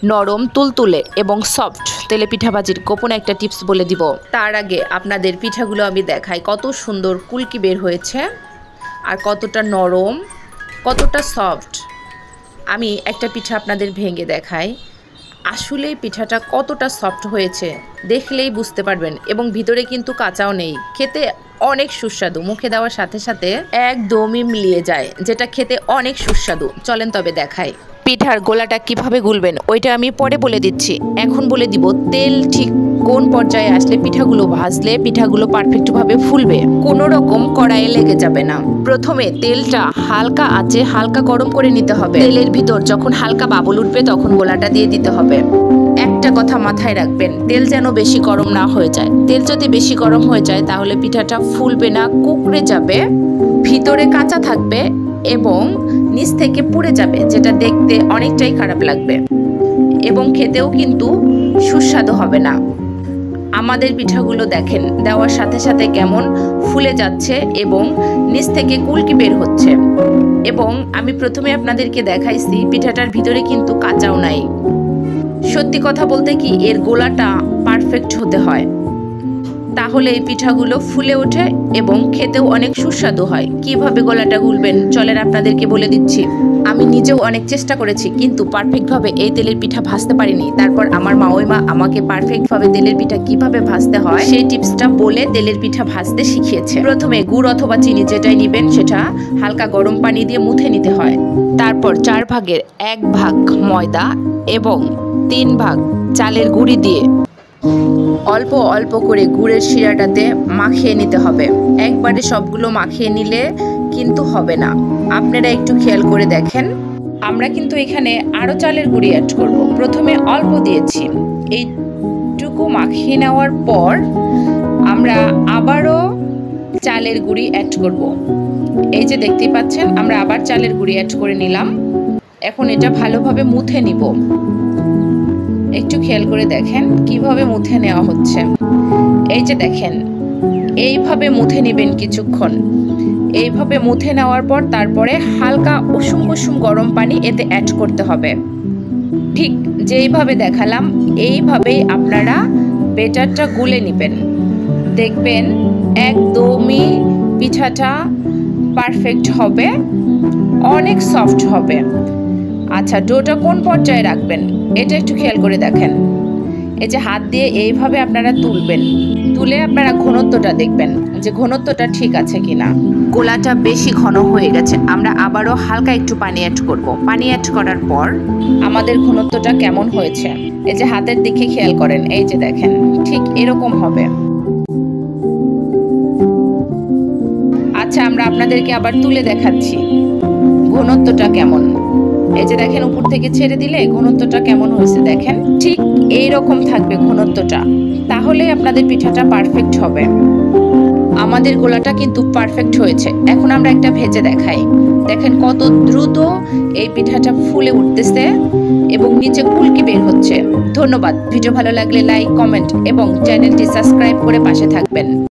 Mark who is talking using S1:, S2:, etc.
S1: নরম তুলতুলে এবং সফট তেলে পিঠা ভাজির গোপন একটা টিপস বলে দিব। তার আগে আপনাদের পিঠাগুলো আমি দেখাই, কত সুন্দর কুলকি বের হয়েছে আর কতটা নরম, কতটা সফট। আমি একটা পিঠা আপনাদের ভেঙে দেখাই, আসলেই পিঠাটা কতটা সফট হয়েছে দেখলেই বুঝতে পারবেন, এবং ভিতরে কিন্তু কাঁচাও নেই। খেতে অনেক সুস্বাদু, মুখে দেওয়ার সাথে সাথে একদমই মিলিয়ে যায়, যেটা খেতে অনেক সুস্বাদু। চলেন তবে দেখাই পিঠার গোলাটা কিভাবে গুলবেন, ওইটা আমি পরে বলে দিচ্ছি। এখন বলে দিব তেল ঠিক কোন পর্যায়ে আসলে পিঠাগুলো ভাজলে পিঠাগুলো পারফেক্টভাবে ফুলবে, কোনো রকম কড়াইয়ে লেগে যাবে না। প্রথমে তেলটা হালকা আঁচে হালকা গরম করে নিতে হবে। তেলের ভিতর যখন হালকা বাবল উঠবে তখন গোলাটা দিয়ে দিতে হবে। একটা কথা মাথায় রাখবেন, তেল যেন বেশি গরম না হয়ে যায়। তেল যদি বেশি গরম হয়ে যায় তাহলে পিঠাটা ফুলবে না, কুকড়ে যাবে, ভিতরে কাঁচা থাকবে এবং নিচ থেকে পুড়ে যাবে, যেটা দেখতে অনেকটাই খারাপ লাগবে এবং খেতেও কিন্তু সুস্বাদু হবে না। আমাদের পিঠাগুলো দেখেন দেওয়ার সাথে সাথে কেমন ফুলে যাচ্ছে এবং নিচ থেকে কুলকি বের হচ্ছে। এবং আমি প্রথমে আপনাদেরকে দেখাইছি পিঠাটার ভিতরে কিন্তু কাঁচাও নাই। সত্যি কথা বলতে কি, এর গোলাটা পারফেক্ট হতে হয়, তাহলে এই পিঠাগুলো ফুলে ওঠে এবং খেতেও অনেক সুস্বাদু হয়। কিভাবে গোলাটা গুলবেন চলেন আপনাদেরকে বলে দিচ্ছি। আমি নিজেও অনেক চেষ্টা করেছি, কিন্তু পারফেক্টভাবে এই তেলের পিঠা ভাজতে পারিনি। তারপর আমার মাওইমা আমাকে পারফেক্টভাবে তেলের পিঠা কিভাবে ভাজতে হয় সেই টিপসটা বলে তেলের পিঠা ভাজতে শিখিয়েছে। প্রথমে গুড় অথবা চিনি যেটাই নেবেন সেটা হালকা গরম পানি দিয়ে মুথে নিতে হয়। তারপর 4 ভাগের 1 ভাগ ময়দা এবং 3 ভাগ চালের গুঁড়ি দিয়ে অল্প অল্প করে গুড়ের শিরাটাতে মাখিয়ে নিতে হবে। একবারে সবগুলো মাখিয়ে নিলে কিন্তু হবে না, আপনারা একটু খেয়াল করে দেখেন। আমরা কিন্তু এখানে আরও চালের গুঁড়ি অ্যাড করব। প্রথমে অল্প দিয়েছি, এইটুকু মাখিয়ে নেওয়ার পর আমরা আবারও চালের গুঁড়ি অ্যাড করব। এই যে দেখতেই পাচ্ছেন, আমরা আবার চালের গুঁড়ি অ্যাড করে নিলাম। এখন এটা ভালোভাবে মুথে নিব। একটু খেয়াল করে দেখেন কিভাবে মুথে নেওয়া হচ্ছে। এই যে দেখেন, এইভাবে মুথে নেবেন কিছুক্ষণ। এইভাবে মুথে নেওয়ার পর তারপরে হালকা উষুম কুসুম গরম পানি এতে অ্যাড করতে হবে। ঠিক যেইভাবে দেখালাম এইভাবেই আপনারা বেটারটা গুলে নেবেন, দেখবেন একদমই পিঠাটা পারফেক্ট হবে, অনেক সফট হবে। আচ্ছা, ডোটা কোন পর্যায়ে রাখবেন এটা একটু খেয়াল করে দেখেন। এই যে হাত দিয়ে এইভাবে আপনারা তুলবেন, তুলে আপনারা ঘনত্বটা দেখবেন যে ঘনত্বটা ঠিক আছে কিনা। গোলাটা বেশি ঘন হয়ে গেছে, আমরা আবারও হালকা একটু পানি অ্যাড করব। পানি অ্যাড করার পর আমাদের ঘনত্বটা কেমন হয়েছে এই যে হাতের দিকে খেয়াল করেন, এই যে দেখেন ঠিক এরকম হবে। আচ্ছা, আমরা আপনাদেরকে আবার তুলে দেখাচ্ছি ঘনত্বটা কেমন। এই যে দেখেন, উপর থেকে ছেড়ে দিলে ঘনত্বটা কেমন হয়েছে দেখেন, ঠিক এইরকম থাকবে ঘনত্বটা, তাহলে আপনাদের পিঠাটা পারফেক্ট হবে। আমাদের গোলাটা কিন্তু পারফেক্ট হয়েছে। এখন আমরা একটা ভেজে দেখাই, দেখেন কত দ্রুত এই পিঠাটা ফুলে উঠতেছে এবং নিচে কুলকি বের হচ্ছে। ধন্যবাদ। ভিডিও ভালো লাগলে লাইক, কমেন্ট এবং চ্যানেলটি সাবস্ক্রাইব করে পাশে থাকবেন।